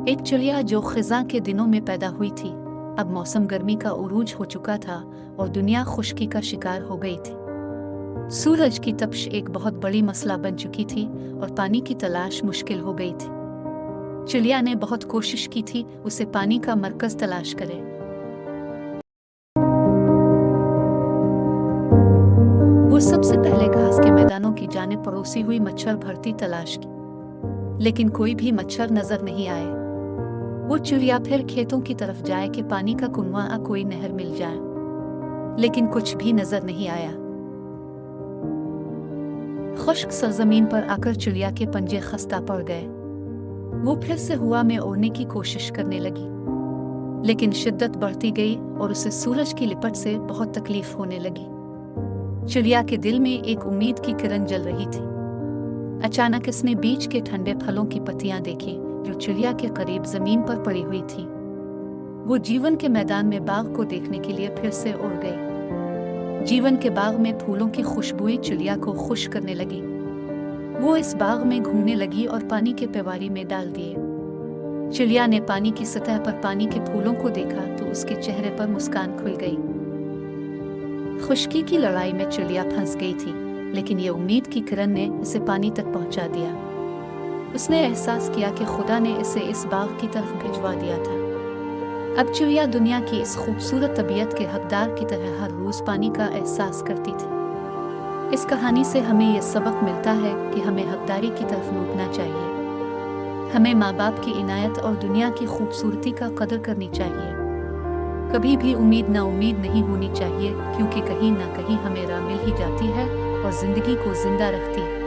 एक चिड़िया जो खिज़ां के दिनों में पैदा हुई थी, अब मौसम गर्मी का उरूज हो चुका था और दुनिया खुश्की का शिकार हो गई थी। सूरज की तपिश एक बहुत बड़ी मसला बन चुकी थी और पानी की तलाश मुश्किल हो गई थी। चिड़िया ने बहुत कोशिश की थी उसे पानी का मरकज तलाश करे। वो सबसे पहले घास के मैदानों की जानिब पड़ोसी हुई मच्छर भरती तलाश की, लेकिन कोई भी मच्छर नजर नहीं आए। वो चिड़िया फिर खेतों की तरफ जाए कि पानी का कुआं या कोई नहर मिल जाए, लेकिन कुछ भी नजर नहीं आया। खुश्क सरजमीन पर आकर चिड़िया के पंजे खस्ता पड़ गए। वो फिर से हवा में उड़ने की कोशिश करने लगी, लेकिन शिद्दत बढ़ती गई और उसे सूरज की लिपट से बहुत तकलीफ होने लगी। चिड़िया के दिल में एक उम्मीद की किरण जल रही थी। अचानक इसने बीच के ठंडे फलों की पत्तियां देखी जो चिड़िया के करीब जमीन पर पड़ी हुई थी। वो जीवन के मैदान में बाग को देखने के लिए फिर से उड़ गई। जीवन के बाग में फूलों की खुशबुएं चिड़िया को खुश करने लगी। वो इस बाग में घूमने लगी और पानी के पेवारी में डाल दिए। चिड़िया ने पानी की सतह पर पानी के फूलों को देखा तो उसके चेहरे पर मुस्कान खुल गई। खुश्की की लड़ाई में चिड़िया फंस गई थी, लेकिन ये उम्मीद की किरण ने इसे पानी तक पहुंचा दिया। उसने एहसास किया कि खुदा ने इसे इस बाग की तरफ भिजवा दिया था। अब चिड़िया दुनिया की इस खूबसूरत तबीयत के हकदार की तरह हर रोज पानी का एहसास करती थी। इस कहानी से हमें यह सबक मिलता है कि हमें हकदारी की तरफ लूटना चाहिए। हमें माँ बाप की इनायत और दुनिया की खूबसूरती का कदर करनी चाहिए। कभी भी उम्मीद ना उम्मीद नहीं होनी चाहिए, क्योंकि कहीं ना कहीं हमें राह मिल ही जाती है और जिंदगी को जिंदा रखती है।